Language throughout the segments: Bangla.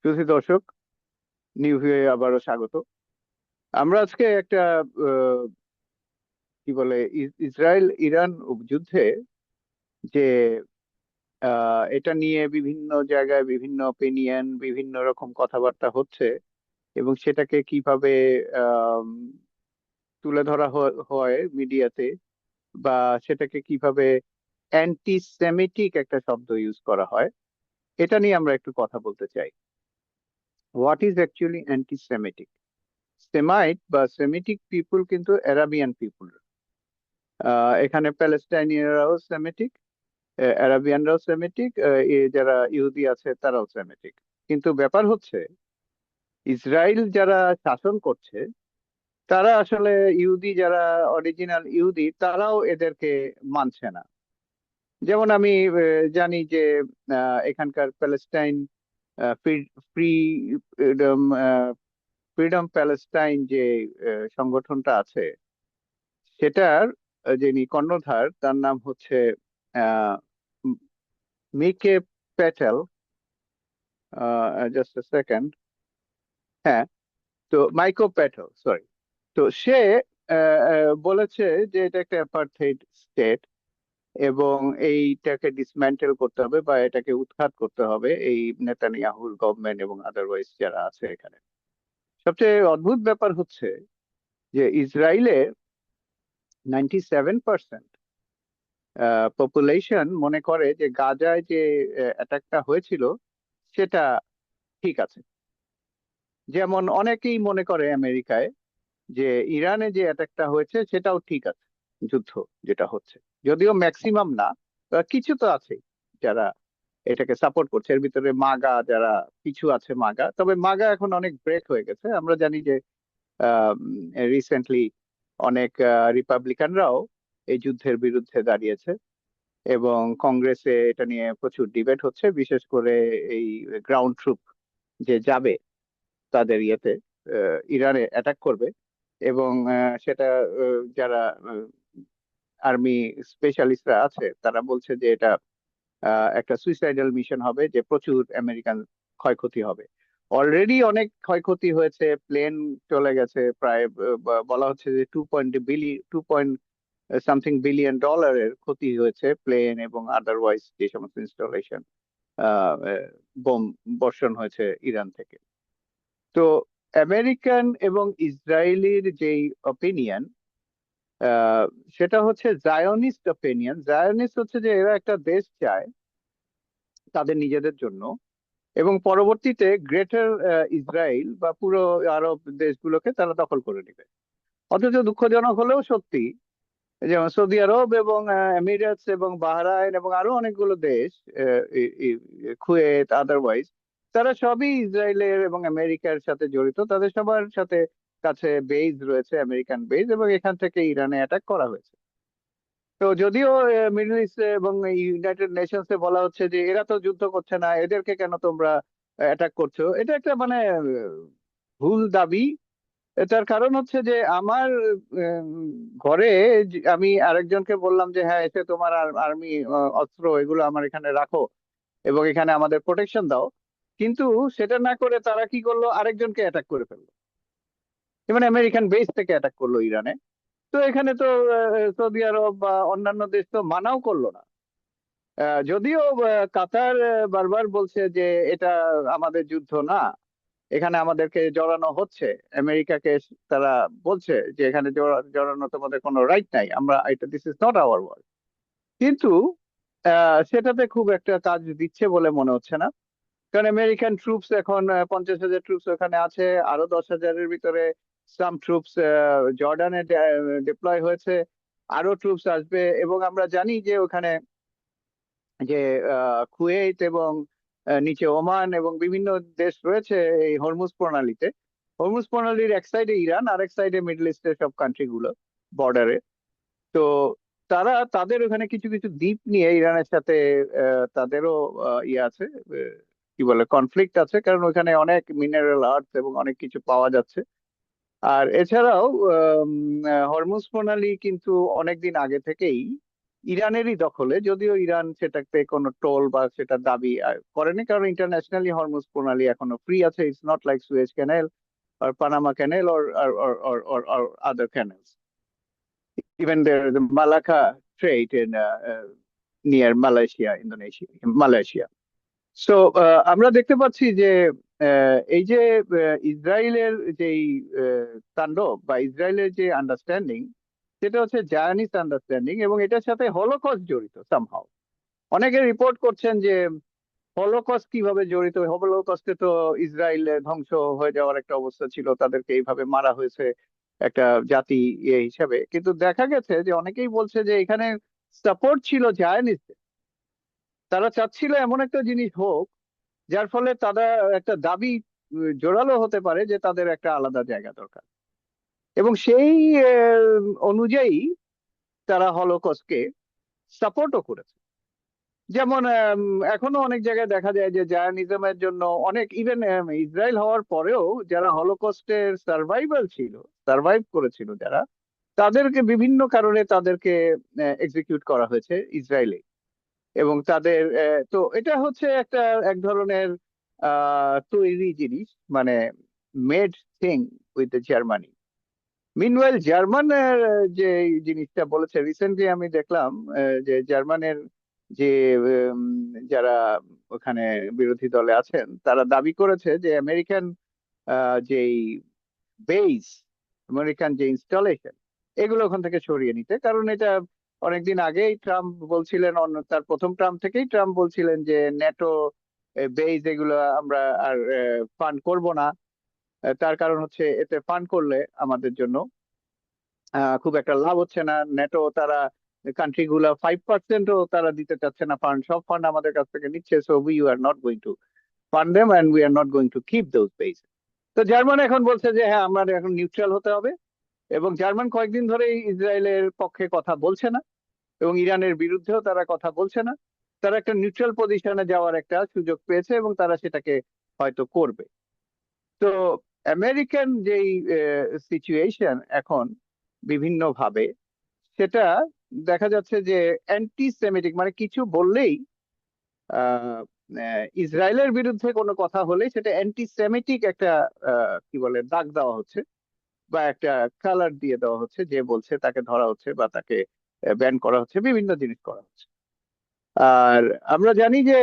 সুধী দর্শক, নিউ ভিউয়ে আবারও স্বাগত। আমরা আজকে একটা আহ, কি বলে ইসরায়েল ইরান যুদ্ধে যে এটা নিয়ে বিভিন্ন জায়গায় বিভিন্ন অপিনিয়ন, বিভিন্ন রকম কথাবার্তা হচ্ছে এবং সেটাকে কিভাবে আম, তুলে ধরা হয় মিডিয়াতে, বা সেটাকে কিভাবে অ্যান্টি সেমিটিক একটা শব্দ ইউজ করা হয়, এটা নিয়ে আমরা একটু কথা বলতে চাই। What is actually anti semitic? Semite বা সেমিটিক পিপুল কিন্তু অ্যারাবিয়ান পিপুল। এখানে প্যালেস্টাইনিয়ানরাও সেমিটিক, অ্যারাবিয়ানরাও সেমিটিক, যারা ইহুদি আছে তারাও সেমিটিক। কিন্তু ব্যাপার হচ্ছে, ইসরায়েল যারা শাসন করছে তারা আসলে ইহুদি, যারা অরিজিনাল ইহুদি তারাও এদেরকে মানছে না। যেমন আমি জানি যে এখানকার প্যালেস্টাইন ফ্রি ফ্রিডম প্যালেস্টাইন যে সংগঠনটা আছে, সেটার যিনি কর্ণধার তার নাম হচ্ছে আহ, মিকে প্যাটেল। Just a second. হ্যাঁ, তো মাইকো প্যাটেল, সরি। তো সে বলেছে যে এটা একটা অ্যাপার্থাইড স্টেট এবং এইটাকে ডিসম্যান্টেল করতে হবে বা এটাকে উৎখাত করতে হবে এই নেতানিয়াহুর গভর্নমেন্ট এবং আদারওয়াইজ যারা আছে এখানে। সবচেয়ে অদ্ভুত ব্যাপার হচ্ছে যে ইসরায়েলে 97% পপুলেশন মনে করে যে গাজায় যে অ্যাটাকটা হয়েছিল সেটা ঠিক আছে। যেমন অনেকেই মনে করে আমেরিকায় যে ইরানে যে অ্যাটাকটা হয়েছে সেটাও ঠিক আছে, যুদ্ধ যেটা হচ্ছে। যদিও ম্যাক্সিমাম না, কিছু তো আছে যারা এটাকে সাপোর্ট করছে। এর ভিতরে মাগা যারা কিছু আছে, মাগা, তবে মাগা এখন অনেক ব্রেক হয়ে গেছে। আমরা জানি যে রিসেন্টলি অনেক রিপাবলিকানরাও এই যুদ্ধের বিরুদ্ধে দাঁড়িয়েছে এবং কংগ্রেসে এটা নিয়ে প্রচুর ডিবেট হচ্ছে, বিশেষ করে এই গ্রাউন্ড ট্রুপ যে যাবে তাদের ইয়েতে, ইরানে অ্যাটাক করবে। এবং সেটা যারা আর্মি স্পেশালিস্টরা আছে তারা বলছে যে এটা একটা সুইসাইডাল মিশন হবে, যে প্রচুর আমেরিকান ক্ষয়ক্ষতি হবে। অলরেডি অনেক ক্ষয়ক্ষতি হয়েছে, প্লেন চলে গেছে প্রায়, বলা হচ্ছে যে 2 সামথিং বিলিয়ন ডলারের ক্ষতি হয়েছে, প্লেন এবং আদারওয়াইজ যে সমস্ত ইনস্টলেশন বোম বর্ষণ হয়েছে ইরান থেকে। তো আমেরিকান এবং ইসরায়েলির যেই অপিনিয়ন, আহ, সেটা হচ্ছে জায়নিস্ট অপিনিয়ন। জায়নিস্ট হচ্ছে যে এরা একটা দেশ চায় তাদের নিজেদের জন্য এবং পরবর্তীতে গ্রেটার ইসরায়েল বা পুরো আরব দেশগুলোকে তারা দখল করে নেবে। অথচ দুঃখজনক হলেও সত্যি, যেমন সৌদি আরব এবং এমিরেটস এবং বাহরাইন এবং আরো অনেকগুলো দেশ, কুয়েত, আদারওয়াইজ, তারা সবই ইসরায়েলের এবং আমেরিকার সাথে জড়িত। তাদের সবার সাথে কাছে বেজ রয়েছে, আমেরিকান বেজ, এবং এখান থেকে ইরানে অ্যাটাক করা হয়েছে। তো যদিও মিডল ইস্ট এবং ইউনাইটেড নেশনস এ বলা হচ্ছে যে এরা তো যুদ্ধ করছে না, এদেরকে কেন তোমরা অ্যাটাক করছো, এটা একটা মানে ভুল দাবি। এটার কারণ হচ্ছে যে আমার উম, ঘরে আমি আরেকজনকে বললাম যে হ্যাঁ, এসে তোমার আর্মি অস্ত্র এগুলো আমার এখানে রাখো এবং এখানে আমাদের প্রোটেকশন দাও, কিন্তু সেটা না করে তারা কি করলো, আরেকজনকে অ্যাটাক করে ফেললো। যেমন আমেরিকান বেস থেকে অ্যাটাক করলো ইরানে। তো এখানে তো সৌদি আরব বা অন্যান্য দেশ তো মানাও করলো না। যদিও কাতার বারবার বলছে যে এটা আমাদের যুদ্ধ না, এখানে আমাদেরকে জড়ানো হচ্ছে। আমেরিকাকে তারা বলছে যে এখানে জড়ানো তোমাদের কোনো রাইট নাই, আমরা এটা, this is not our war. কিন্তু সেটাতে খুব একটা কাজ দিচ্ছে বলে মনে হচ্ছে না। কারণ আমেরিকান ট্রুপস এখন 50,000 ট্রুপস ওখানে আছে, আরো 10,000-এর ভিতরে সাম ট্রুপস জর্ডানে ডিপ্লয় হয়েছে, আরো ট্রুপস আসবে। এবং আমরা জানি যে ওখানে যে কুয়েত এবং নিচে ওমান এবং বিভিন্ন দেশ রয়েছে এই হরমুজ প্রণালীতে। হরমুজ প্রণালীর এক সাইডে ইরান, আর এক সাইডে মিডল ইস্টের সব কান্ট্রি গুলো বর্ডারে। তো তারা তাদের ওখানে কিছু কিছু দ্বীপ নিয়ে ইরানের সাথে তাদেরও ইয়ে আছে, কি বলে, কনফ্লিক্ট আছে, কারণ ওখানে অনেক মিনারেল আর্থ এবং অনেক কিছু পাওয়া যাচ্ছে। আর এছাড়াও হরমুজ প্রণালী কিন্তু অনেকদিন আগে থেকেই ইরানেরই দখলে, যদিও ইরান সেটাতে কোনো টোল বা সেটা দাবি করেনি, কারণ ইন্টারন্যাশনালি হরমুজ প্রণালী এখনো ফ্রি আছে। It's not like Suez canal or Panama Canal or other canals. Even the Malacca Strait in near Malaysia, Indonesia, Malaysia. So আমরা দেখতে পাচ্ছি যে এই যে ইসরায়েলের যেই তাণ্ডব বা ইসরায়েলের যে আন্ডারস্ট্যান্ডিং, সেটা হচ্ছে জায়নিস্ট আন্ডারস্ট্যান্ডিং, এবং এটার সাথে হলোকস্ট জড়িত সামহাও। অনেকে রিপোর্ট করছেন যে হলোকস্ট কিভাবে জড়িত। হলোকস্টে তো ইসরায়েল ধ্বংস হয়ে যাওয়ার একটা অবস্থা ছিল, তাদেরকে এইভাবে মারা হয়েছে একটা জাতি হিসাবে। কিন্তু দেখা গেছে যে অনেকেই বলছে যে এখানে সাপোর্ট ছিল জায়নিস্ট। তারা চাচ্ছিল এমন একটা জিনিস হোক যার ফলে তারা একটা দাবি জোরালো হতে পারে যে তাদের একটা আলাদা জায়গা দরকার, এবং সেই অনুযায়ী তারা হলোকস্টকে সাপোর্টও করেছে। যেমন এখনো অনেক জায়গায় দেখা যায় যে জায়নিজমের জন্য অনেক, ইভেন ইসরায়েল হওয়ার পরেও যারা হলোকস্টের সার্ভাইভ করেছিল যারা, তাদেরকে বিভিন্ন কারণে তাদেরকে এক্সিকিউট করা হয়েছে ইসরায়েলে। এবং তাদের তো এটা হচ্ছে একটা এক ধরনের তৈরি জিনিস, মানে made thing with the Germany. মিনওয়েল জার্মান যে জিনিসটা বলেছে, রিসেন্টলি আমি দেখলাম যে জার্মানের যে উম, যারা ওখানে বিরোধী দলে আছেন, তারা দাবি করেছে যে আমেরিকান যেই বেস, আমেরিকান যে ইনস্টলেশন, এগুলো ওখান থেকে সরিয়ে নিতে। কারণ এটা অনেকদিন আগেই ট্রাম্প বলছিলেন, তার প্রথম ট্রাম্প থেকেই ট্রাম্প বলছিলেন যে ন্যাটো বেস এগুলো আমরা আর ফান্ড করব না। তার কারণ হচ্ছে এতে ফান্ড করলে আমাদের জন্য খুব একটা লাভ হচ্ছে না। নেটো তারা কান্ট্রি গুলা 5%ও তারা দিতে চাচ্ছে না ফান্ড, সব ফান্ড আমাদের কাছ থেকে নিচ্ছে। So we are not going to fund them and we are not going to keep those base. তো জার্মান এখন বলছে যে হ্যাঁ, আমাদের এখন নিউট্রাল হতে হবে। এবং জার্মান কয়েকদিন ধরে ইসরায়েলের পক্ষে কথা বলছে না, এবং ইরানের বিরুদ্ধেও তারা কথা বলছে না। তারা একটা নিউট্রাল পজিশনে যাওয়ার একটা সুযোগ পেয়েছে, এবং তারা সেটাকে হয়তো করবে। তো আমেরিকান যেই সিচুয়েশন এখন বিভিন্ন ভাবে, সেটা দেখা যাচ্ছে যে অ্যান্টি সেমিটিক, মানে কিছু বললেই আহ, ইসরায়েলের বিরুদ্ধে কোনো কথা হলেই সেটা অ্যান্টি সেমিটিক একটা কি বলে দাগ দেওয়া হচ্ছে, বা একটা কালার দিয়ে দেওয়া হচ্ছে। যে বলছে তাকে ধরা হচ্ছে বা তাকে ব্যান করা হচ্ছে, বিভিন্ন জিনিস করা হচ্ছে। আর আমরা জানি যে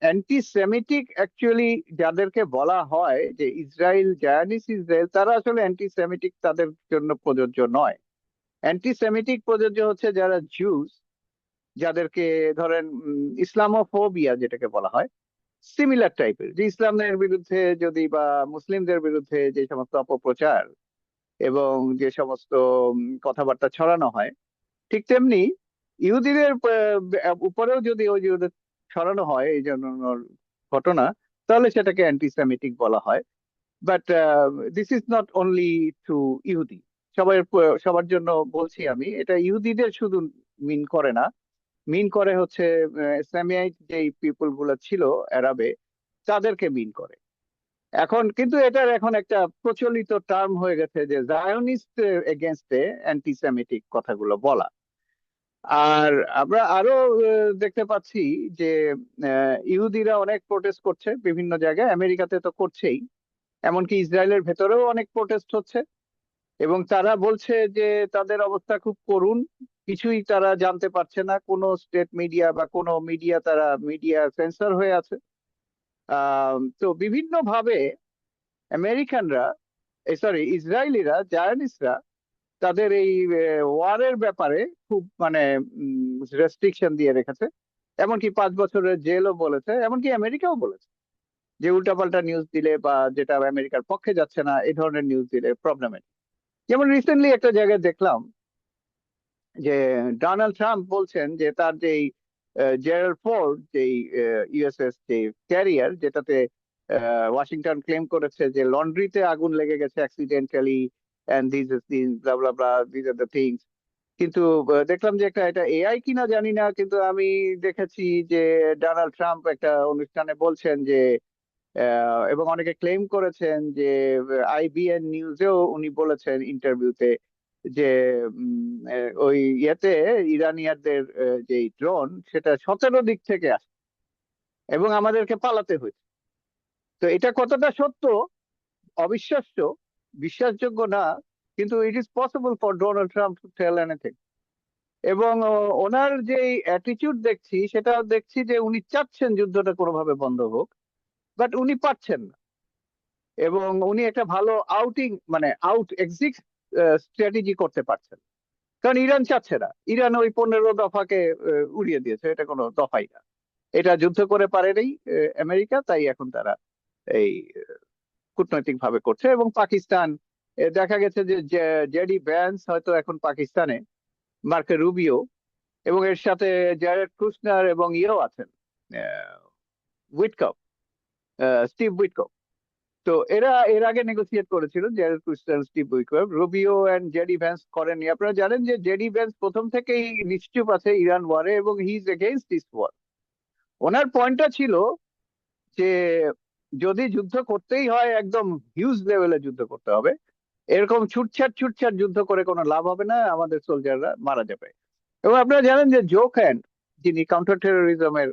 অ্যান্টি সেমিটিক অ্যাকচুয়ালি যাদেরকে বলা হয় যে ইসরায়েল, জায়নিস ইসরায়েল, তারা আসলে অ্যান্টি সেমিটিক তাদের জন্য প্রযোজ্য নয়। অ্যান্টি সেমিটিক প্রযোজ্য হচ্ছে যারা জুস, যাদেরকে ধরেন ইসলামোফোবিয়া যেটাকে বলা হয়, সিমিলার টাইপের, যে ইসলামের বিরুদ্ধে যদি বা মুসলিমদের বিরুদ্ধে যে সমস্ত অপপ্রচার এবং যে সমস্ত কথাবার্তা ছড়ানো হয়, ঠিক তেমনি ইহুদিদের উপরেও যদি ওই যে ওদের ছড়ানো হয় এই জন্য ঘটনা, তাহলে সেটাকে অ্যান্টিসেমিটিক বলা হয়। But this is not only to ইহুদি, সবার জন্য বলছি আমি। এটা ইহুদিদের শুধু মিন করে না, মিন করে হচ্ছে সেমিয়াইট যেই পিপল গুলো ছিল আরবে, তাদেরকে মিন করে। এখন কিন্তু এটার এখন একটা প্রচলিত টার্ম হয়ে গেছে যে জায়নিস্ট এগেনস্টে অ্যান্টিসেমিটিক কথাগুলো বলা। আর আমরা আরো দেখতে পাচ্ছি যে ইহুদিরা অনেক প্রোটেস্ট করছে বিভিন্ন জায়গায়, আমেরিকাতে তো করছেই, এমনকি ইসরায়েলের ভেতরেও অনেক প্রোটেস্ট হচ্ছে। এবং তারা বলছে যে তাদের অবস্থা খুব করুণ, কিছুই তারা জানতে পারছে না, কোনো স্টেট মিডিয়া বা কোনো মিডিয়া, তারা মিডিয়া সেন্সর হয়ে আছে। তো বিভিন্ন ভাবে আমেরিকানরা, সরি ইসরায়েলিরা, জায়নিস্টরা তাদের এই ওয়ারের ব্যাপারে খুব মানে রেস্ট্রিকশন দিয়ে রেখেছে। এমনকি 5 বছরের জেলও বলেছে, এমনকি আমেরিকাও বলেছে যে উল্টাপাল্টা নিউজ দিলে বা যেটা আমেরিকার পক্ষে যাচ্ছে না, এই ধরনের নিউজ দিলে প্রবলেমেটিক। যেমন রিসেন্টলি একটা জায়গায় দেখলাম যে ডোনাল্ড ট্রাম্প বলছেন যে তার যেই জেরাল্ড ফোর্ড যেই ইউএসএস যে ক্যারিয়ার, যেটাতে ওয়াশিংটন ক্লেম করেছে যে লন্ড্রিতে আগুন লেগে গেছে accidentally, and this blah blah blah, this are the things. কিন্তু দেখলাম যে একটা, এটা এআই কিনা জানি না, কিন্তু আমি দেখেছি যে ডোনাল্ড ট্রাম্প একটা অনুষ্ঠানে বলছেন যে এবং অনেকে ক্লেম করেছেন যে আইবিএন নিউজেও উনি বলেছেন ইন্টারভিউতে যে ওই ইয়েতে ইরানিয়ানদের যে ড্রোন সেটা 17 দিক থেকে আসে এবং আমাদেরকে পালাতে হয়েছে। তো এটা কতটা সত্য, অবিশ্বাস্য, বিশ্বাসযোগ্য না, কিন্তু it is possible for Donald Trump to tell anything. এবং ওনার যে অ্যাটিটিউড দেখছি, সেটা দেখছি যে উনি চাচ্ছেন যুদ্ধটা কোনোভাবে বন্ধ হোক, বাট উনি পারছেন না। এবং উনি একটা ভালো আউটিং মানে আউট এক্সিট স্ট্র্যাটেজি করতে পারছেন, কারণ ইরান চাচ্ছে না। ইরান ওই 15 দফাকে উড়িয়ে দিয়েছে, এটা কোনো দফাই না। এটা যুদ্ধ করে পারেনি আমেরিকা, তাই এখন তারা এই কূটনৈতিক ভাবে করছে। এবং পাকিস্তান, দেখা গেছে যে জেডি ভ্যান্স হয়তো এখন পাকিস্তানে, মার্কো রুবিও, এবং এর সাথে জ্যারেড কুশনার এবং ইয়েও আছেন, উইটকপ, স্টিভ উইটকপ। তো এরা এর আগে নেগোসিয়েট করেছিল, Jared Kushner, Steve Witkoff. Rubio and JD Vance করেননি। আপনারা জানেন যে জেডি ভ্যান্স প্রথম থেকেই নিশ্চুপ আছে ইরান ওয়ারে, এবং he is against this war. ওনার পয়েন্টটা ছিল যে যদি যুদ্ধ করতেই হয় একদম হিউজ লেভেলে যুদ্ধ করতে হবে, এরকম ছুটছাট ছুটছাট যুদ্ধ করে কোনো লাভ হবে না, আমাদের সোলজাররা মারা যাবে। এবং আপনারা জানেন যে জো খ্যান, যিনি কাউন্টার টেরোরিজমের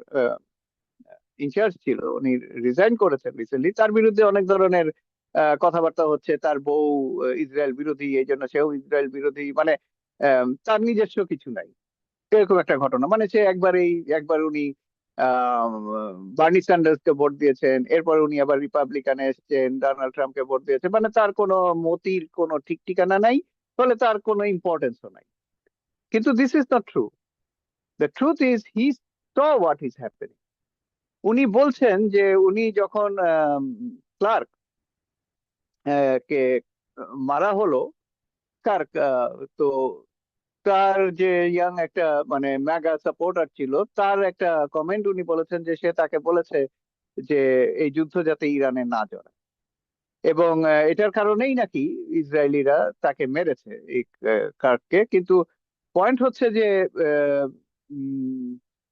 ইনচার্জ ছিল, উনি রিজাইন করেছেন রিসেন্টলি। তার বিরুদ্ধে অনেক ধরনের কথাবার্তা হচ্ছে। তার বউ ইসরায়েল বিরোধী, এই জন্য সেও ইসরায়েল বিরোধী, মানে তার নিজস্ব কিছু নাই, এরকম একটা ঘটনা। মানে সে একবার উনি আহ বার্নি স্যান্ডার্সকে ভোট দিয়েছেন, এরপর উনি আবার রিপাবলিকানে এসেছেন, ডোনাল্ড ট্রাম্পকে ভোট দিয়েছেন, মানে তার কোনো মতির কোনো ঠিক ঠিকানা নাই, ফলে তার কোনো ইম্পর্টেন্সও নাই। কিন্তু this is not true. The truth is he saw what is happening. উনি বলছেন যে উনি যখন ক্লার্ক কে মারা হলো, কার্ক, তো তার যে ইয়াং একটা মানে ম্যাগা সাপোর্টার ছিল, তার একটা কমেন্ট উনি বলেছেন যে সে তাকে বলেছে যে এই যুদ্ধ যাতে ইরানে না জড়ায়। এবং এটার কারণেই নাকি ইসরায়েলিরা তাকে মেরেছে, এই কার্ককে। কিন্তু পয়েন্ট হচ্ছে যে আহ, উম,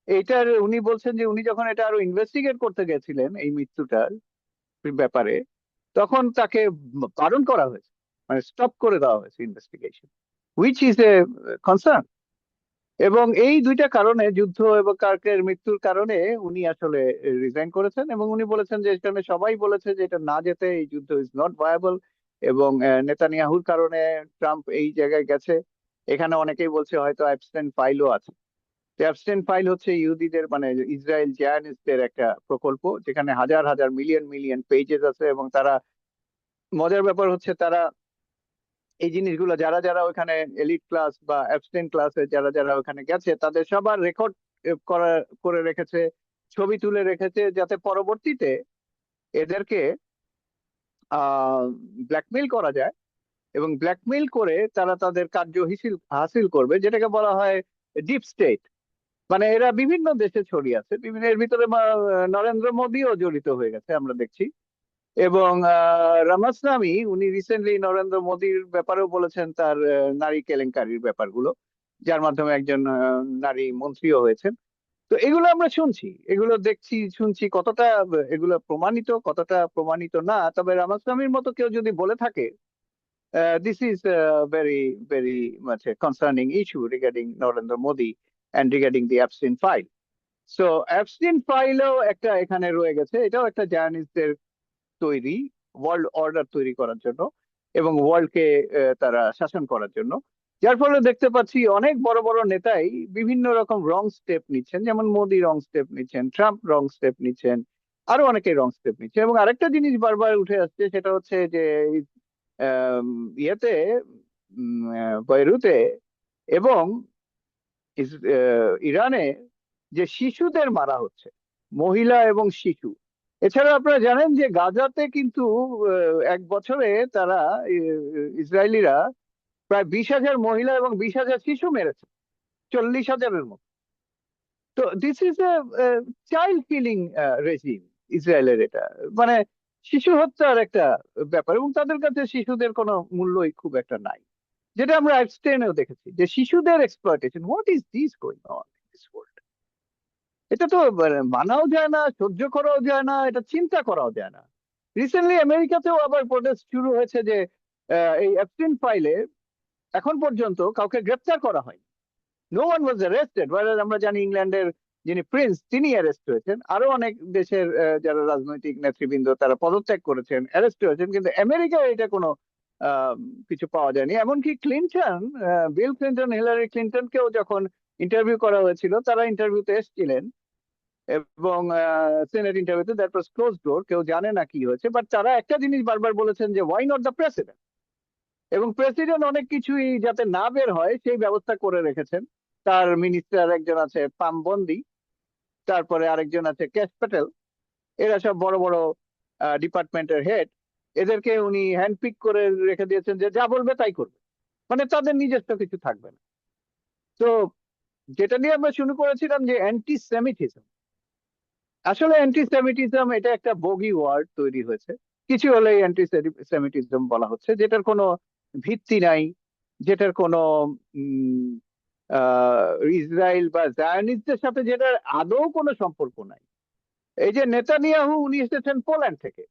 এইটার উনি বলছেন যে উনি যখন এটা আরো ইনভেস্টিগেট করতে গেছিলেন এই মৃত্যুটার ব্যাপারে, তখন তাকে বারণ করা হয়েছে, মানে স্টপ করে দেওয়া হয়েছে investigation, which is a concern. এবং এই দুইটা কারণে, যুদ্ধ এবং কার্কের মৃত্যুর কারণে, উনি আসলে রিজাইন করেছেন। এবং উনি বলেছেন যে এখানে সবাই বলেছে যে এটা না যেতে এই যুদ্ধ ইজ নট ভায়াবল। এবং নেতানিয়াহুর কারণে ট্রাম্প এই জায়গায় গেছে। এখানে অনেকেই বলছে হয়তো অ্যাবস্টেন ফাইলও আছে। অ্যাবস্টেন ফাইল হচ্ছে ইহুদিদের মানে ইসরায়েল জায়নিস্টদের একটা প্রকল্প, যেখানে হাজার হাজার মিলিয়ন মিলিয়ন পেজেস আছে। এবং তারা, মজার ব্যাপার হচ্ছে, তারা এই জিনিসগুলো যারা যারা ওখানে এলিট ক্লাস বা অ্যাবস্টেন ক্লাসে যারা যারা ওখানে গেছে, তাদের সবার রেকর্ড করা করে রেখেছে, ছবি তুলে রেখেছে, যাতে পরবর্তীতে এদেরকে ব্ল্যাকমেইল করা যায়। এবং ব্ল্যাকমেইল করে তারা তাদের কার্য হাসিল হাসিল করবে, যেটাকে বলা হয় ডিপ স্টেট। মানে এরা বিভিন্ন দেশে ছড়িয়ে আছে, বিভিন্ন, এর ভিতরে নরেন্দ্র মোদীও জড়িত হয়ে গেছে আমরা দেখছি। এবং রামাসনামি, উনি রিসেন্টলি নরেন্দ্র মোদীর ব্যাপারেও বলেছেন তার নারী কেলেঙ্কারির ব্যাপারগুলো, যার মাধ্যমে একজন নারী মন্ত্রীও হয়েছেন। তো এগুলো আমরা শুনছি, এগুলো দেখছি, শুনছি। কতটা এগুলো প্রমাণিত, কতটা প্রমাণিত না, তবে রামাসনামির মতো কেউ যদি বলে থাকে, this is very very much concerning issue regarding Narendra Modi and regarding the Epstein file. So Epstein ফাইলও একটা এখানে রয়ে গেছে, এটাও একটা জার্নালিস্টদের তৈরি, ওয়ার্ল্ড অর্ডার তৈরি করার জন্য এবং ওয়ার্ল্ডকে তারা শাসন করার জন্য। যার ফলে দেখতে পাচ্ছি অনেক বড় বড় নেতাই বিভিন্ন রকম রং স্টেপ নিচ্ছেন, যেমন মোদি রং স্টেপ নিচ্ছেন, ট্রাম্প রং স্টেপ নিচ্ছেন, আরো অনেকে রং স্টেপ নিচ্ছে। এবং আরেকটা জিনিস বারবার উঠে আসছে, সেটা হচ্ছে যে আম, ইয়েতে বৈরুতে এবং ইরানে যে শিশুদের মারা হচ্ছে, মহিলা এবং শিশু। এছাড়া আপনারা জানেন যে গাজাতে কিন্তু এক বছরে তারা ইসরায়েলিরা প্রায় 20,000 মহিলা এবং 20,000 শিশু মেরেছে, 40,000-এর মতো। তো this is a child killing regime ইসরায়েলের এটা, মানে শিশু হত্যার একটা ব্যাপার। এবং তাদের কাছে শিশুদের কোনো মূল্যই খুব একটা নাই, যেটা আমরা অ্যাবস্টেনেও দেখেছি, যে শিশুদের exploitation. What is this going on in this world? এটা তো মানাও যায় না, সহ্য করাও যায় না, এটা চিন্তা করাও যায় না। রিসেন্টলি আমেরিকাতেও আবার প্রোটেস্ট শুরু হয়েছে যে এই অ্যাবস্টিন ফাইলে এখন পর্যন্ত কাউকে গ্রেপ্তার করা হয়নি। No one was arrested. আমরা জানি ইংল্যান্ডের যিনি প্রিন্স তিনি অ্যারেস্ট হয়েছেন, আরো অনেক দেশের যারা রাজনৈতিক নেতৃবৃন্দ তারা পদত্যাগ করেছেন, অ্যারেস্ট হয়েছেন, কিন্তু আমেরিকায় এটা কোনো আহ, কিছু পাওয়া যায়নি। এমনকি ক্লিনটন, বিল ক্লিনটন, হিলারি ক্লিনটনকেও যখন ইন্টারভিউ করা হয়েছিল, তারা ইন্টারভিউতে এসেছিলেন এবং সিনেট ইন্টারভিউতে, দ্যাট ওয়াজ ক্লোজ ডোর, কেউ জানে না কি হয়েছে, বাট তারা একটা জিনিস বারবার বলেছেন যে ওয়াই নট দ্য প্রেসিডেন্ট। এবং প্রেসিডেন্ট অনেক কিছুই যাতে না বের হয় সেই ব্যবস্থা করে রেখেছেন। তার মিনিস্টার একজন আছে পামবন্দি, তারপরে আরেকজন আছে কেশ প্যাটেল, এরা সব বড় বড় ডিপার্টমেন্টের হেড। এদেরকে উনি হ্যান্ডপিক করে রেখে দিয়েছেন যে যা বলবে তাই করবে, মানে তাদের নিজস্ব কিছু থাকবে না। তো যেটা নিয়ে আমরা শুরু করেছিলাম যে অ্যান্টি সেমিটিজম, আসলে অ্যান্টি সেমিটিজম এটা একটা বগি ওয়ার্ড তৈরি হয়েছে। কিছু হলেই অ্যান্টি সেমিটিজম বলা হচ্ছে, যেটার কোনো ভিত্তি নাই, যেটার কোনো উম, ইসরায়েল বা জায়নিস্টদের সাথে যেটার আদৌ কোনো সম্পর্ক নাই। এই যে নেতানিয়াহু, উনি এসেছেন পোল্যান্ড থেকে,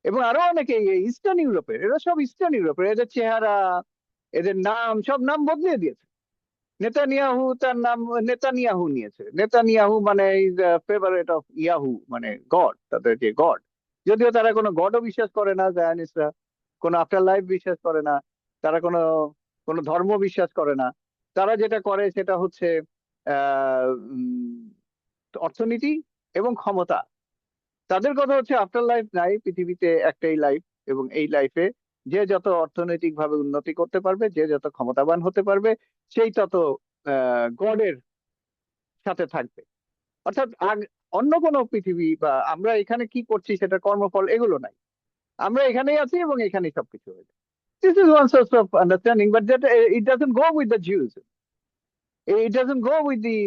এবং আরো অনেকে ইস্টার্ন ইউরোপের, এরা সব ইস্টার্ন ইউরোপের, এদের চেহারা, এদের নাম, সব নাম বদলে দিয়েছে। নেতানিয়াহু তার নাম নেতানিয়াহু নিয়েছে, নেতানিয়াহু মানে ইজ ফেভারিট অফ ইয়াহু, মানে গড, তাদের যে গড। যদিও তারা কোনো গডও বিশ্বাস করে না, জায়নিস্টরা কোনো আফটার লাইফ বিশ্বাস করে না, তারা কোনো কোনো ধর্ম বিশ্বাস করে না। তারা যেটা করে সেটা হচ্ছে আহ অর্থনীতি এবং ক্ষমতা। তাদের কথা হচ্ছে আফটার লাইফ নাই, পৃথিবীতে একটাই লাইফ, এবং এই লাইফে যে যত অর্থনৈতিক ভাবে উন্নতি করতে পারবে, যে যত ক্ষমতাবান হতে পারবে, সেই তত গডের সাথে থাকবে। অর্থাৎ অন্য কোনো পৃথিবী বা আমরা এখানে কি করছি সেটা কর্মফল এগুলো নাই, আমরা এখানেই আছি এবং এখানেই সবকিছু হয়ে যায়। This is one source of understanding, but that it doesn't go with the Jews. It doesn't go with the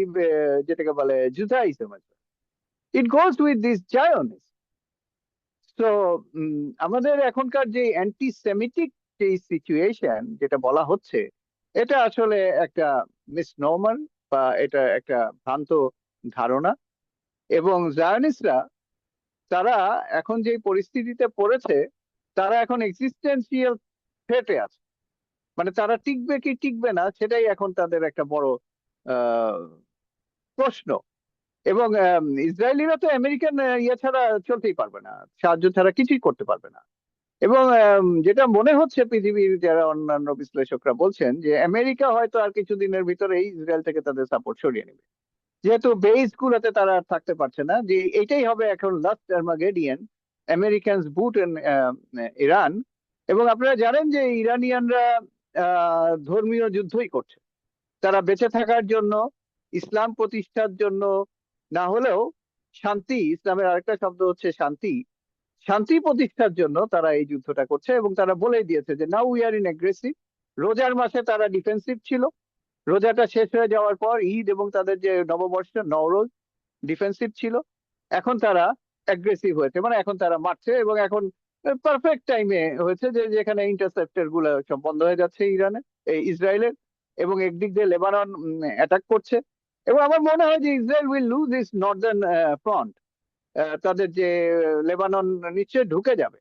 যেটাকে বলে Judaism. It goes with this Zionists. তো আমাদের এখনকার যে অ্যান্টি সেমিটিক যে সিচুয়েশন যেটা বলা হচ্ছে, এটা আসলে একটা মিসনোমার, বা এটা একটা ভ্রান্ত ধারণা। এবং জায়নিস্টরা, তারা এখন যে পরিস্থিতিতে পড়েছে, তারা এখন এক্সিস্টেন্সিয়াল থ্রেটে আছে। মানে তারা টিকবে কি টিকবে না সেটাই এখন তাদের একটা বড় আহ প্রশ্ন। এবং ইসরায়েলিরা তো আমেরিকান ইয়ে ছাড়া চলতেই পারবে না, সাহায্য ছাড়া কিছুই করতে পারবে না। এবং যেটা মনে হচ্ছে, পৃথিবীর যারা অন্যান্য বিশ্লেষকরা বলছেন যে আমেরিকা হয়তো আর কিছুদিনের ভিতরেই ইসরায়েল থেকে তাদের সাপোর্ট সরিয়ে নেবে, যেহেতু বেস গুলোতে তারা আর থাকতে পারছে না। যে এটাই হবে এখন last Armageddon, Americans boot in Iran. এবং আপনারা জানেন যে ইরানিয়ানরা ধর্মীয় যুদ্ধই করছে, তারা বেঁচে থাকার জন্য, ইসলাম প্রতিষ্ঠার জন্য না হলেও শান্তি, ইসলামের আরেকটা শব্দ হচ্ছে শান্তি, শান্তি প্রতিষ্ঠার জন্য তারা এই যুদ্ধটা করছে। এবং তারা বলেই দিয়েছে যে now we are in aggressive. রোজার মাসে তারা ডিফেন্সিভ ছিল, রোজাটা শেষ হয়ে যাওয়ার পর ঈদ এবং তাদের যে নববর্ষ নওরোজ ডিফেন্সিভ ছিল, এখন তারা অ্যাগ্রেসিভ হয়েছে, মানে এখন তারা মারছে। এবং এখন পারফেক্ট টাইমে হয়েছে যে যেখানে ইন্টারসেপ্টর গুলো সব বন্ধ হয়ে যাচ্ছে ইরানে, এই ইসরায়েলের, এবং একদিক দিয়ে লেবানন অ্যাটাক করছে। এবং আমার মনে হয় যে Israel will lose is Northern front, তাদের যে লেবানন নিশ্চয়ই ঢুকে যাবে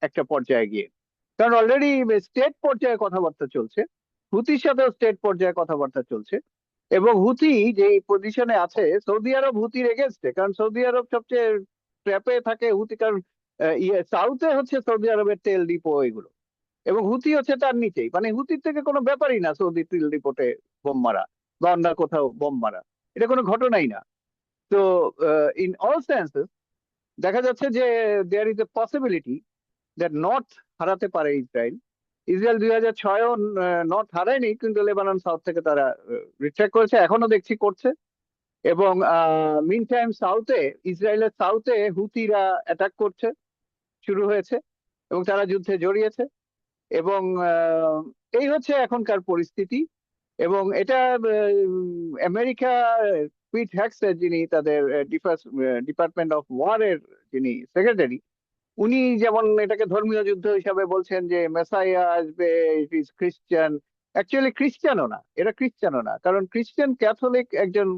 একটা পর্যায়ে গিয়ে। কারণ অলরেডি স্টেট পর্যায়ে কথাবার্তা চলছে, হুতির সাথেও স্টেট পর্যায়ে কথাবার্তা চলছে। এবং হুতি যে পজিশনে আছে, সৌদি আরব হুতির এগেনস্টে, কারণ সৌদি আরব সবচেয়ে ট্র্যাপে থাকে হুতি, কারণ সাউথে হচ্ছে সৌদি আরবের তেল ডিপো এগুলো, এবং হুতি হচ্ছে তার নিচেই। মানে হুতির থেকে কোনো ব্যাপারই না সৌদি তেল ডিপোতে বোম মারা বা অন্য কোথাও বোম মারা, এটা কোনো ঘটনাই না। তো ইন অল সেন্সেস দেখা যাচ্ছে যে there is a possibility that north হারাতে পারে ইসরায়েল। ইসরায়েল 2006-ও নর্থ হারায়নি, কিন্তু লেবানন সাউথ থেকে তারা রিট্র্যাক্ট করেছে, এখনো দেখছি করছে। এবং মিন টাইম সাউথে, ইসরায়েলের সাউথে হুতিরা অ্যাটাক করছে, শুরু হয়েছে, এবং তারা যুদ্ধে জড়িয়েছে। এবং এই হচ্ছে এখনকার পরিস্থিতি। এবং এটা আমেরিকা, পিট হ্যাগসেট যিনি তাদের ডিপার্টমেন্ট অফ ওয়ার এর যিনি সেক্রেটারি, উনি যেমন এটাকে ধর্মীয় যুদ্ধ হিসাবে বলছেন যে মেসাইয়া আসবে, ইট ইজ খ্রিস্টান। অ্যাকচুয়ালি খ্রিস্টানও না, এরা খ্রিস্টানও না, কারণ খ্রিস্টান ক্যাথলিক একজন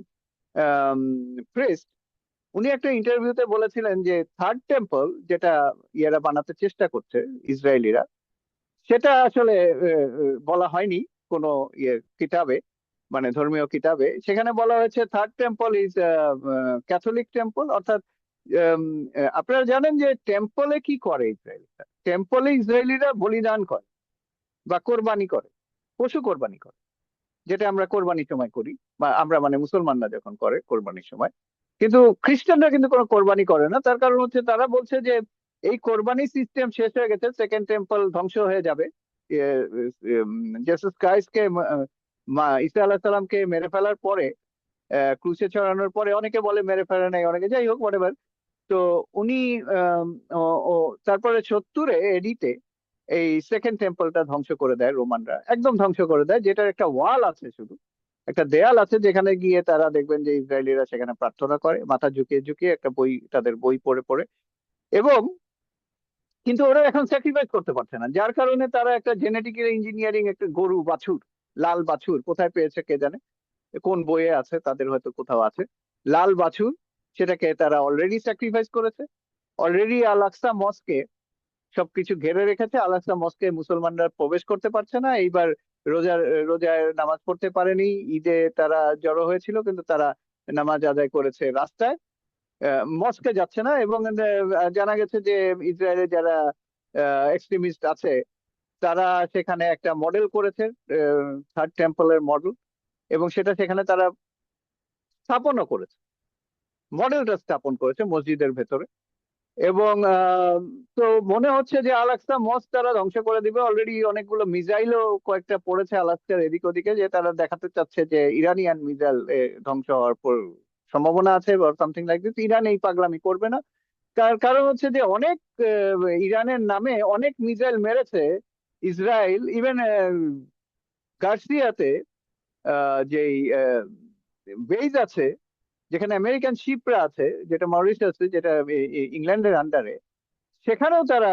প্রিস্ট, উনি একটা ইন্টারভিউতে বলেছিলেন যে থার্ড টেম্পল যেটা ইয়েরা বানাতে চেষ্টা করছে ইসরায়েলিরা, সেটা আসলে বলা হয়নি কোনো কিতাবে, মানে ধর্মীয় কিতাবে। সেখানে বলা হয়েছে third temple is Catholic temple, অর্থাৎ উম, আপনারা জানেন যে টেম্পলে কি করে ইসরায়েল, টেম্পলে ইসরায়েলিরা বলিদান করে বা কোরবানি করে, পশু কোরবানি করে, যেটা আমরা কোরবানির সময় করি, বা আমরা মানে মুসলমানরা যখন করে কোরবানির সময়। কিন্তু খ্রিস্টানরা কিন্তু কোনো কোরবানি করে না। তার কারণ হচ্ছে তারা বলছে যে এই কোরবানি সিস্টেম শেষ হয়ে গেছে, সেকেন্ড টেম্পল ধ্বংস হয়ে যাবে। জেসাস ক্রাইস্টকে, ঈসা আলাহ সাল্লামকে মেরে ফেলার পরে, ক্রুশে চড়ানোর পরে, অনেকে বলে মেরে ফেলে নাই, অনেকে যাই হোক whatever। তো উনি আম, ও ও তারপরে 70-এ এডিতে এই সেকেন্ড টেম্পলটা ধ্বংস করে দেয়, রোমানরা একদম ধ্বংস করে দেয়, যেটার একটা ওয়াল আছে, শুধু একটা দেয়াল আছে, যেখানে গিয়ে তারা দেখবেন যে ইসরায়েলিরা সেখানে প্রার্থনা করে মাথা ঝুঁকিয়ে ঝুঁকিয়ে, একটা বই, তাদের বই পড়ে পড়ে। এবং কিন্তু ওরা এখন স্যাক্রিফাইস করতে পারছে না, যার কারণে তারা একটা জেনেটিক্যাল ইঞ্জিনিয়ারিং, একটা গরু বাছুর, লাল বাছুর কোথায় পেয়েছে কে জানে, কোন বইয়ে আছে, তাদের হয়তো কোথাও আছে, লাল বাছুর, সেটাকে তারা অলরেডি স্যাক্রিফাইস করেছে। অলরেডি আল আকসা মস্কে সবকিছু ঘিরে রেখেছে। আল আকসা মস্কে মুসলমানরা প্রবেশ করতে পারছে না এইবার। রোজার রোজায় নামাজ পড়তে পারেনি, ঈদে তারা জড়ো হয়েছিল, কিন্তু তারা নামাজ আদায় করেছে রাস্তায়, মস্কে যাচ্ছে না। এবং জানা গেছে যে ইসরায়েলে যারা এক্সট্রিমিস্ট আছে, তারা সেখানে একটা মডেল করেছে, থার্ড টেম্পলের মডেল, এবং সেটা সেখানে তারা স্থাপনও করেছে, মডেলটা স্থাপন করেছে মসজিদের ভেতরে। এবং তো মনে হচ্ছে যে আলাস্কা মস্ক তারা ধ্বংস করে দিবে। অলরেডি অনেকগুলো মিসাইলও কয়েকটা পড়েছে আলাস্কার এদিক ওদিকে, যে তারা দেখাতে চাচ্ছে যে ইরানিয়ান মিসাইল ধ্বংস হওয়ার সম্ভাবনা আছে বা সামথিং লাইক দিস। ইরান এই পাগলামি করবে না। তার কারণ হচ্ছে যে অনেক ইরানের নামে অনেক মিসাইল মেরেছে ইসরায়েল। ইভেন গার্সিয়াতে যেই বেজ আছে, যেখানে আমেরিকান শিপরা আছে, যেটা মরিশাসে, যেটা ইংল্যান্ডের আন্ডারে, সেখানেও তারা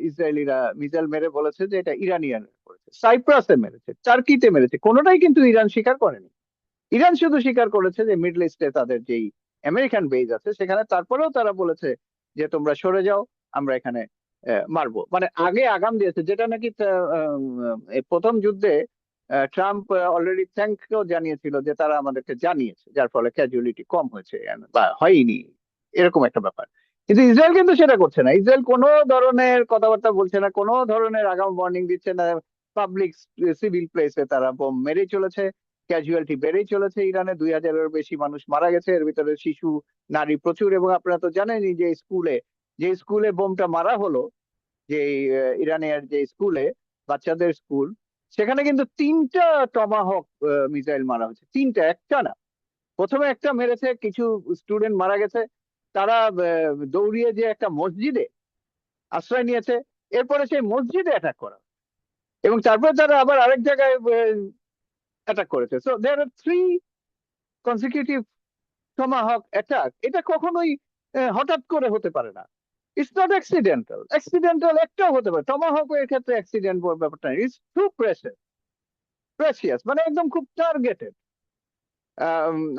ইসরায়েলিরা মিসাইল মেরে বলেছে যে এটা ইরানিয়ান করেছে। সাইপ্রাসে মেরেছে, টার্কিতে মেরেছে, কোনোটাই কিন্তু ইরান স্বীকার করেনি। ইরান শুধু স্বীকার করেছে যে মিডল ইস্টে তাদের যেই আমেরিকান বেজ আছে সেখানে। তারপরেও তারা বলেছে যে তোমরা সরে যাও, আমরা এখানে মারবো, মানে আগে আগাম দিয়েছে, যেটা নাকি এই প্রথম যুদ্ধে ট্রাম্প অলরেডি থ্যাঙ্কও জানিয়েছিল যে তারা আমাদেরকে জানিয়েছে, যার ফলে ক্যাজুয়ালিটি কম হয়েছে বা হয়নি, এরকম একটা ব্যাপার। কিন্তু ইসরায়েল কিন্তু সেটা করছে না। ইসরায়েল কোনো ধরনের কথাবার্তা বলছে না, কোনো ধরনের আগাম ওয়ার্নিং দিচ্ছে না। পাবলিক সিভিল প্লেসে তারা বোম মেরেই চলেছে, ক্যাজুয়ালিটি বেড়েই চলেছে। ইরানে 2000-এর বেশি মানুষ মারা গেছে, এর ভিতরে শিশু, নারী প্রচুর। এবং আপনারা তো জানেনই যে স্কুলে বোমটা মারা হলো, যে ইরানের যে স্কুলে, বাচ্চাদের স্কুল, সেখানে কিন্তু 3টা টমাহক মিসাইল মারা হয়েছে, 3টা, একটা না। প্রথমে একটা মেরেছে, কিছু স্টুডেন্ট মারা গেছে, তারা দৌড়িয়ে যে একটা মসজিদে আশ্রয় নিয়েছে, এরপরে সেই মসজিদে অ্যাটাক করা, এবং তারপরে তারা আবার আরেক জায়গায় অ্যাটাক করেছে। So there are 3 consecutive Tomahawk attack. এটা কখনোই হঠাৎ করে হতে পারে না। ইটস নট অ্যাক্সিডেন্টাল, অ্যাক্সিডেন্টাল একটাও হতে পারে, টমাহক এর ক্ষেত্রে অ্যাক্সিডেন্ট ব্যাপারটা ইটস টু প্রেসিয়াস, মানে একদম খুব টার্গেটেড।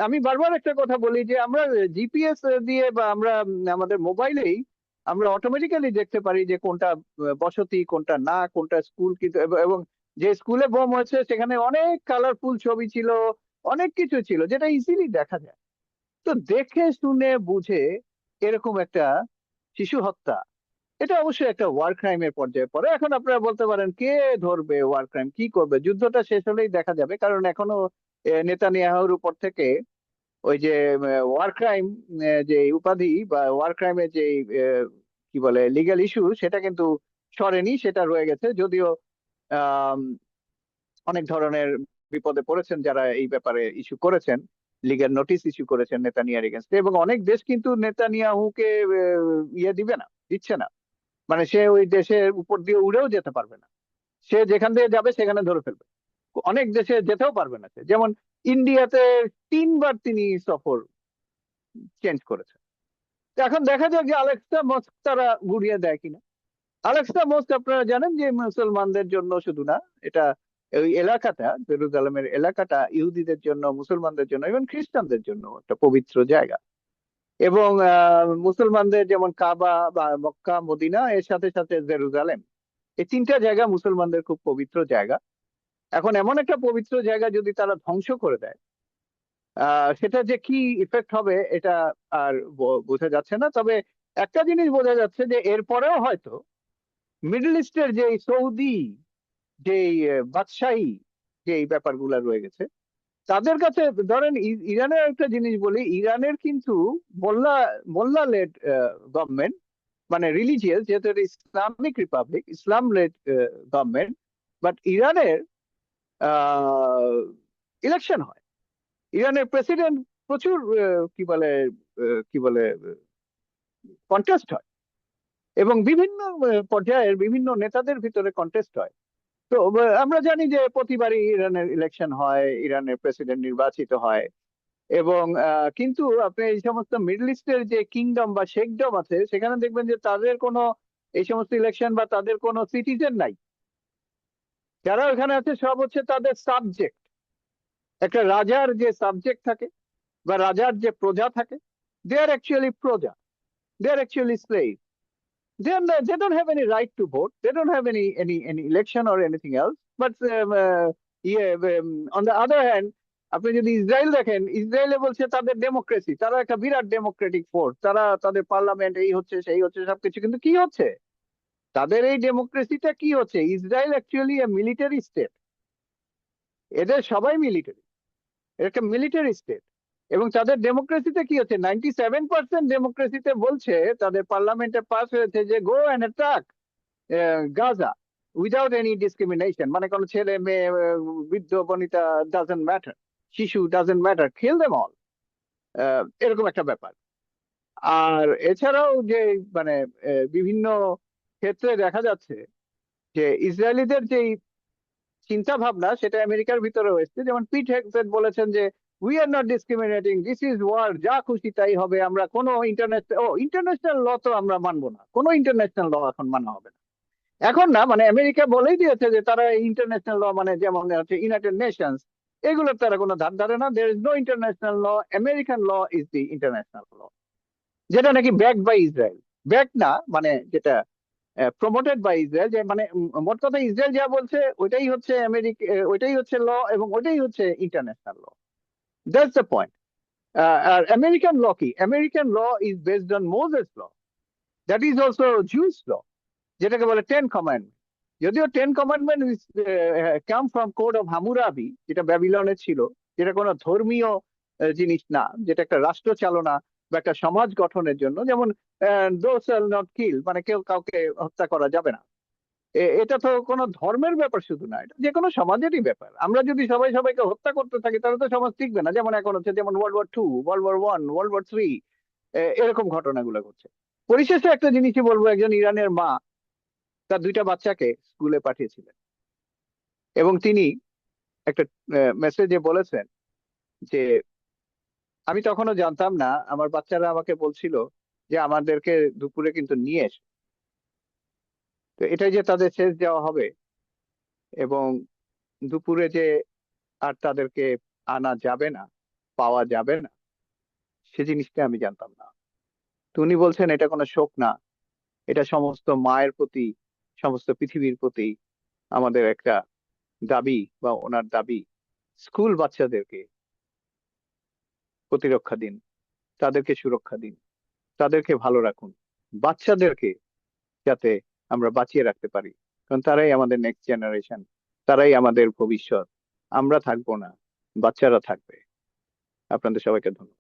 আমি বারবার একটা কথা বলি যে আমরা জিপিএস দিয়ে, বা আমরা আমাদের মোবাইলেই আমরা অটোমেটিক্যালি দেখতে পারি যে কোনটা বসতি, কোনটা না, কোনটা স্কুল। কিন্তু এবং যে স্কুলে বোম হয়েছে সেখানে অনেক কালারফুল ছবি ছিল, অনেক কিছু ছিল, যেটা ইজিলি দেখা যায়। তো দেখে শুনে বুঝে এরকম একটা শিশু হত্যা, এটা অবশ্যই একটা ওয়ার ক্রাইমের পর্যায়ে পড়ে। এখন আপনারা বলতে পারেন কে ধরবে ওয়ার ক্রাইম, কি করবে, যুদ্ধটা শেষ হলেই দেখা যাবে। কারণ এখনো নেতানিয়াহুর উপর থেকে ওই যে ওয়ার ক্রাইম যে উপাধি, বা ওয়ার ক্রাইমের যে কি বলে লিগ্যাল ইস্যু, সেটা কিন্তু সরেনি, সেটা রয়ে গেছে। যদিও আম, অনেক ধরনের বিপদে পড়েছেন যারা এই ব্যাপারে ইস্যু করেছেন, লিগ্যাল নোটিশ ইস্যু করেছেন নেতানিয়ার এগেনস্টে। এবং অনেক দেশ কিন্তু নেতানিয়াহুকে দিবে না, দিচ্ছে না, মানে সে ওই দেশের উপর দিয়ে উড়েও যেতে পারবে না, সে যেখান দিয়ে যাবে সেখানে ধরে ফেলবে। অনেক দেশে যেতেও পারবে না সে, যেমন ইন্ডিয়াতে 3বার তিনি সফর চেঞ্জ করেছে। তো এখন দেখা যাক যে আলেক্সা মস্ক তারা গুড়িয়ে দেয় কিনা। আলেক্সা মস্ক আপনারা জানেন যে মুসলমানদের জন্য শুধু না, এটা ওই এলাকাটা, জেরুজালেমের এলাকাটা ইহুদিদের জন্য, মুসলমানদের জন্য, এবং খ্রিস্টানদের জন্য একটা পবিত্র জায়গা। এবং মুসলমানদের যেমন কাবা বা মক্কা মদিনা, এর সাথে সাথে জেরুজালেম, এই তিনটা জায়গা মুসলমানদের খুব পবিত্র জায়গা। এখন এমন একটা পবিত্র জায়গা যদি তারা ধ্বংস করে দেয়, সেটা যে কি ইফেক্ট হবে এটা আর বোঝা যাচ্ছে না। তবে একটা জিনিস বোঝা যাচ্ছে যে এরপরেও হয়তো মিডল ইস্টের যে সৌদি, যে বাদশাহী, যে ব্যাপারগুলো রয়ে গেছে তাদের কাছে, ধরেন ইরানের একটা জিনিস বলি, ইরানের কিন্তু মোল্লা মোল্লা লেড গভর্নমেন্ট, মানে রিলিজিয়াস, যেহেতু এটা ইসলামিক রিপাবলিক, ইসলাম লেড গভর্নমেন্ট, বাট ইরানের ইলেকশন হয়, ইরানের প্রেসিডেন্ট প্রচুর কি বলে কন্টেস্ট হয়, এবং বিভিন্ন পর্যায়ের বিভিন্ন নেতাদের ভিতরে কন্টেস্ট হয়। তো আমরা জানি যে প্রতিবারই ইরানের ইলেকশন হয়, ইরানের প্রেসিডেন্ট নির্বাচিত হয়। এবং কিন্তু আপনি এই সমস্ত মিডল ইস্টের যে কিংডম বা শেকডম আছে, সেখানে দেখবেন যে তাদের কোনো এই সমস্ত ইলেকশন বা তাদের কোনো সিটিজেন নাই। যারা ওখানে আছে সব হচ্ছে তাদের সাবজেক্ট। একটা রাজার যে সাবজেক্ট থাকে বা রাজার যে প্রজা থাকে, দে আর অ্যাকচুয়ালি প্রজা, they are actually slave. They don't have any right to vote. They don't have any election or anything else. But yeah, on the other hand, আপনি যদি ইসরায়েল দেখেন, ইসরায়েলে বলছে তাদের ডেমোক্রেসি, তারা একটা বিরাট ডেমোক্রেটিক ফোর্স, তারা তাদের পার্লামেন্ট এই হচ্ছে সেই হচ্ছে সবকিছু, কিন্তু কি হচ্ছে তাদের এই ডেমোক্রেসিটা? কি হচ্ছে, ইসরায়েল অ্যাকচুয়ালি মিলিটারি স্টেট, এদের সবাই মিলিটারি, একটা মিলিটারি স্টেট। এবং তাদের ডেমোক্রেসিতে কি হচ্ছে, 97% ডেমোক্রেসিতে বলছে, তাদের পার্লামেন্টে পাস হয়েছে যে go and attack Gaza without any discrimination, মানে কোনো ছেলে মেয়ে বৃদ্ধ বনিতা ডাজন্ট ম্যাটার, শিশু doesn't matter, kill them all, এরকম একটা ব্যাপার। আর এছাড়াও যে মানে বিভিন্ন ক্ষেত্রে দেখা যাচ্ছে যে ইসরায়েলিদের যে চিন্তা ভাবনা, সেটা আমেরিকার ভিতরে হয়েছে। যেমন পিট হেগসেট বলেছেন যে we are not discriminating, this is war, যা খুশি তাই হবে, আমরা কোনো ইন্টারন্যাশনাল ল তো আমরা মানবো না, কোনো ইন্টারন্যাশনাল ল এখন মানা হবে না। এখন না, মানে আমেরিকা বলেই দিয়েছে যে তারা ইন্টারন্যাশনাল ল, মানে যেমন হচ্ছে ইউনাইটেড নেশনস, এগুলোর তারা কোনো ধার ধারে না। There is no international law, American law is the international law, যেটা নাকি ব্যাকড বাই ইসরায়েল। ব্যাক না, মানে যেটা প্রমোটেড বাই ইসরায়েল, যে মানে মোট কথা ইসরায়েল যা বলছে ওইটাই হচ্ছে আমেরিকা, ওইটাই হচ্ছে ল, এবং ওইটাই হচ্ছে international law. That's the point. আর আমেরিকান ল কি? American law is based on Moses law, that is also Jews law, যেটাকে বলে 10 কমান্ডমেন্ট। যদিও 10 commandment come from code of Hammurabi, যেটা ব্যাবিলনে ছিল, যেটা কোনো ধর্মীয় জিনিস না, যেটা একটা রাষ্ট্র চালনা বা একটা সমাজ গঠনের জন্য। যেমন দো শ্যাল নট কিল, মানে কেউ কাউকে হত্যা করা যাবে না। এটা তো কোনো ধর্মের ব্যাপার শুধু না, এটা যে কোনো সমাজেরই ব্যাপার। আমরা যদি সবাই সবাইকে হত্যা করতে থাকি তাহলে তো সমাজ টিকবে না। যেমন এখন হচ্ছে, যেমন world war 2, world war 1, world war 3, এরকম ঘটনাগুলো ঘটছে। পরিশেষে একটা জিনিসই বলবো, একজন ইরানের মা তার 2টা বাচ্চাকে স্কুলে পাঠিয়েছিলেন, এবং তিনি একটা মেসেজে বলেছেন যে আমি তখনও জানতাম না, আমার বাচ্চারা আমাকে বলছিল যে আমাদেরকে দুপুরে কিন্তু নিয়ে এসো। তো এটাই যে তাদের শেষ দেওয়া হবে, এবং দুপুরে যে আর তাদেরকে আনা যাবে না, পাওয়া যাবে না, সে জিনিসটা আমি জানতাম না। তো উনি বলছেন এটা কোনো শোক না, এটা সমস্ত মায়ের প্রতি, সমস্ত পৃথিবীর প্রতি আমাদের একটা দাবি, বা ওনার দাবি, স্কুল বাচ্চাদেরকে প্রতিরক্ষা দিন, তাদেরকে সুরক্ষা দিন, তাদেরকে ভালো রাখুন, বাচ্চাদেরকে যাতে আমরা বাঁচিয়ে রাখতে পারি, কারণ তারাই আমাদের নেক্সট জেনারেশন, তারাই আমাদের ভবিষ্যৎ। আমরা থাকবো না, বাচ্চারা থাকবে। আপনাদের সবাইকে ধন্যবাদ।